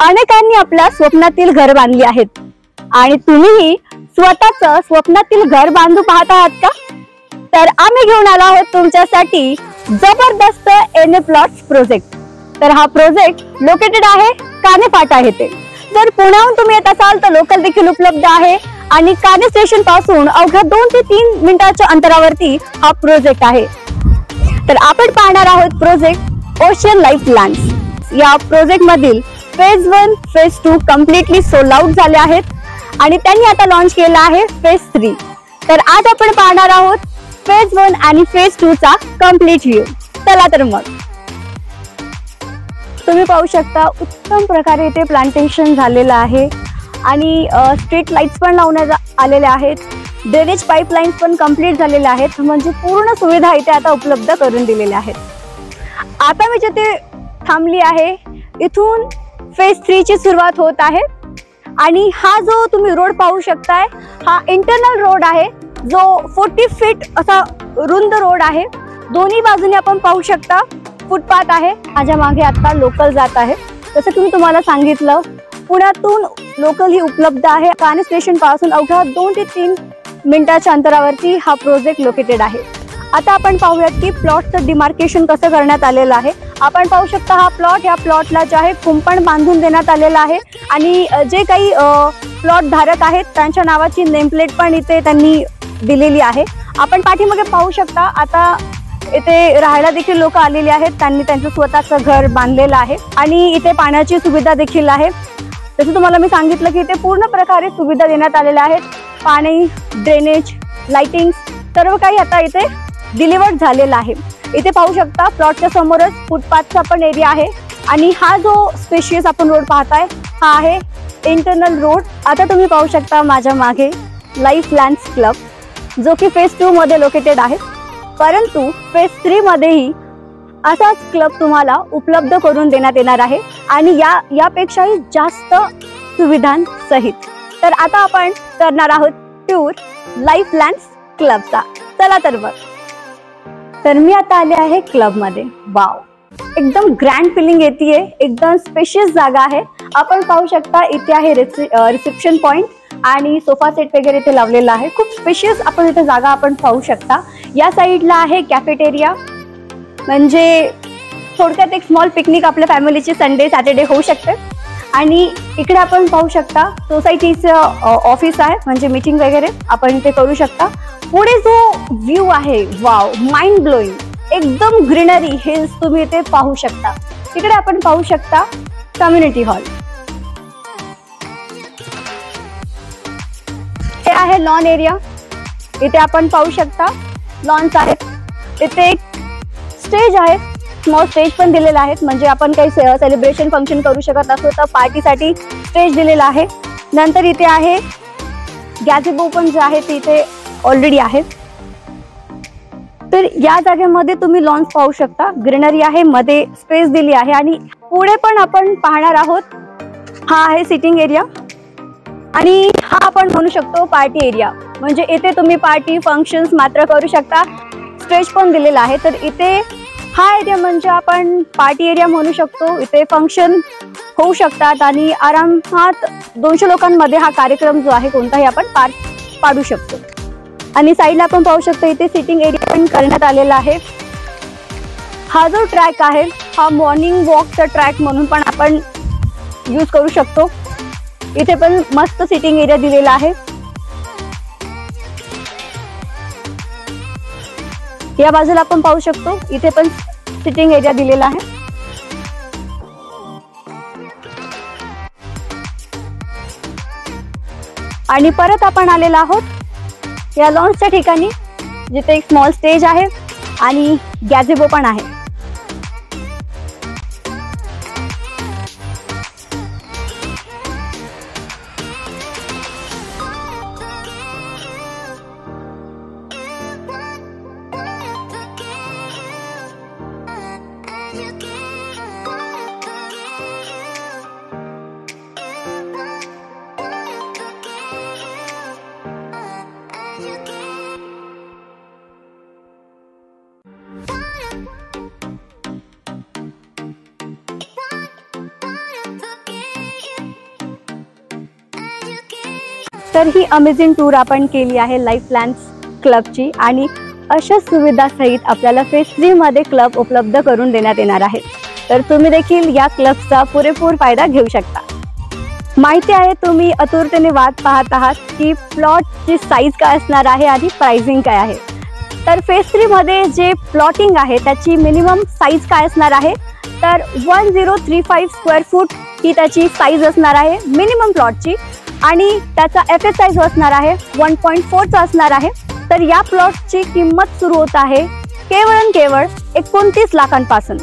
अनेकांनी आपल्या स्वप्नातील घर बांधली आहेत आणि तुम्हीही स्वतःच स्वप्नातील घर बांधू पाहत आहात का? तर आम्ही घेऊन आलो आहोत तुमच्यासाठी जबरदस्त एनए प्लॉट्स प्रोजेक्ट। तर हा प्रोजेक्ट लोकेटेड आहे कानेफाटा येथे। जर पुण्याहून तुम्ही येत असाल तर लोकल देखील उपलब्ध आहे आणि काने स्टेशन पासून अवघ्या 2 ते 3 मिनिटांच्या अंतरावरती हा प्रोजेक्ट आहे। तर आपण पाहणार आहोत प्रोजेक्ट ओशन लाईफ लँड्स। या प्रोजेक्ट मधील phase 1 phase 2 completely sold out झाले आहेत आणि त्यांनी आता लॉन्च केला आहे फेज 3। तर आज आपण पाहणार आहोत फेज 1 आणि फेज 2 चा कम्प्लीट व्ह्यू। चला तर मग तुम्ही पाहू शकता उत्तम प्रकारे इथे प्लांटेशन झालेलं आहे आणि स्ट्रीट लाईट्स पण लावण्यात आलेल्या आहेत। ड्रेनेज पाईपलाईन्स पण कम्प्लीट झालेल्या आहेत, म्हणजे पूर्ण सुविधा इथे आता उपलब्ध करून दिलेल्या आहेत। आता मी जिथे थांबली आहे इथून फेज 3 ची सुरुवात होत आहे आणि हा जो तुम्ही रोड पाहू शकताय हा इंटरनल रोड आहे, जो 40 फीट असा रुंद रोड आहे। दोन्ही बाजूने आपण पाहू शकता फुटपाथ आहे। माझ्या मागे आता लोकल जात आहे। जसं तुम्हाला सांगितलं पुण्यातून लोकल ही उपलब्ध आहे। काने स्टेशन पासून अवघ्या 2 ते 3 मिनिटाच्या अंतरावरती हा प्रोजेक्ट लोकेटेड आहे। आता आपण पाहूयात की प्लॉटचं डिमार्केशन कसं करण्यात आलेलं आहे। आपण पाहू शकता हा प्लॉट, या प्लॉटला जे आहे कुंपण बांधून देण्यात आलेलं आहे आणि जे काही प्लॉट धारक आहेत त्यांच्या नावाची नेम प्लेट पण इथे त्यांनी दिलेली आहे। आपण पाठीमागे पाहू शकता आता इथे राहायला देखील लोक आलेले आहेत, त्यांनी त्यांचं स्वतःचं घर बांधलेलं आहे आणि इथे पाण्याची सुविधा देखील आहे। जसं तुम्हाला मी सांगितलं की इथे पूर्ण प्रकारे सुविधा देण्यात आलेल्या आहेत। पाणी, ड्रेनेज, लाइटिंग सर्व काही आता इथे डिलिव्हर्ड झालेलं आहे। इथे पाहू शकता प्लॉटच्या समोरच फुटपाथचा पण एरिया आहे आणि हा जो स्पेशियस आपण रोड पाहताय हा आहे इंटरनल रोड। आता तुम्ही पाहू शकता माझ्या मागे लाईफ लँड्स क्लब, जो की फेज 2 मध्ये लोकेटेड आहे, परंतु फेज 3 मध्येही असाच क्लब तुम्हाला उपलब्ध करून देण्यात येणार आहे आणि यापेक्षाही जास्त सुविधांसहित। तर आता आपण करणार आहोत टूर लाईफ लँड्स क्लबचा। चला तर मग। तर मी आता आले आहे क्लब मध्ये। वाव, एकदम ग्रँड फिलिंग येते, एकदम स्पेशियस जागा आहे। आपण पाहू शकता इथे आहे रिसेप्शन पॉइंट आणि सोफा सेट वगैरे इथे लावलेला आहे। खूप स्पेशियस आपण इथे जागा आपण पाहू शकता। या साइडला आहे कॅफेटेरिया, म्हणजे थोडक्यात एक स्मॉल पिकनिक आपल्या फॅमिलीची संडे सॅटर्डे होऊ शकते। आणि इकडे आपण पाहू शकता सोसायटीचं ऑफिस आहे, म्हणजे मीटिंग वगैरे आपण इथे करू शकता। पुढे जो व्ह्यू आहे वाव, माइंड ब्लोइंग, एकदम ग्रीनरी हिल्स तुम्ही इथे पाहू शकता। इकडे आपण पाहू शकता कम्युनिटी हॉल, हे आहे लॉन एरिया। इथे आपण पाहू शकता लॉन्स आहेत। इथे एक स्टेज आहे, स्मॉल स्टेज पण दिलेला आहे, म्हणजे आपण काही सेलिब्रेशन फंक्शन करू शकत असो तर पार्टीसाठी स्टेज दिलेला आहे। नंतर इथे आहे गॅझेबो पण जे आहे ते इथे ऑलरेडी आहे। तर या जागेमध्ये तुम्ही लॉन्स पाहू शकता, ग्रीनरी आहे, मध्ये स्पेस दिली आहे आणि पुढे पण आपण पाहणार आहोत हा आहे सिटिंग एरिया आणि हा आपण म्हणू शकतो पार्टी एरिया, म्हणजे इथे तुम्ही पार्टी फंक्शन्स मात्र करू शकता। स्टेज पण दिलेला आहे, तर इथे हा एरिया म्हणजे आपण पार्टी एरिया म्हणू शकतो। इथे फंक्शन होऊ शकतात आणि आरामात 200 लोकांमध्ये हा कार्यक्रम जो आहे कोणताही आपण पार पाडू शकतो। आणि साईडला आपण पाहू शकतो इथे सिटिंग एरिया पण करण्यात आलेला आहे। हा जो ट्रॅक आहे हा मॉर्निंग वॉकचा ट्रॅक म्हणून पण आपण यूज करू शकतो। इथे पण मस्त सिटिंग एरिया दिलेला आहे। या बाजूला आपण पाहू शकतो इथे पण सिटिंग एरिया दिलेला आहे। आणि परत आपण आलेला आहोत या लॉन्सच्या ठिकाणी, जिथे एक स्मॉल स्टेज आहे आणि गॅझेबो पण आहे। तर ही अमेझिंग टूर आपण केली आहे लाईफ प्लॅन्स क्लबची आणि अशा सुविधासहित आपल्याला फेज 3 मध्ये क्लब उपलब्ध करून देण्यात येणार आहे. तर तुम्ही देखील या क्लबचा पुरेपूर फायदा घेऊ शकता. माहिती आहे तुम्ही आतुरतेने वाट पाहत आहात की प्लॉटची साईज काय असणार आहे आणि प्राइसिंग काय आहे. तर फेज 3 मध्ये जे प्लॉटिंग आहे त्याची मिनिमम साईज काय असणार आहे, तर 1035 स्क्वेअर फूट ही त्याची साईज असणार आहे मिनिमम प्लॉटची आणि त्याचा FSI जो असणार आहे 1.4चा असणार आहे. तर या प्लॉटची किंमत सुरू होत आहे केवळ 29 लाखांपासून.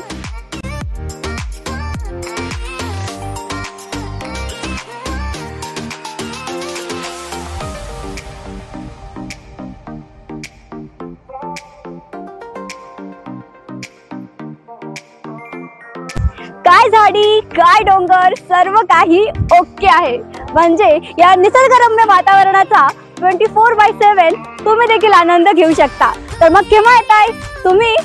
काय झाडी काय डोंगर सर्व काही ओके आहे. म्हणजे या निसर्गरम्य वातावरणाचा 24/7 तुम्ही देखील आनंद घेऊ शकता. तर मग केव्हा येताय तुम्ही?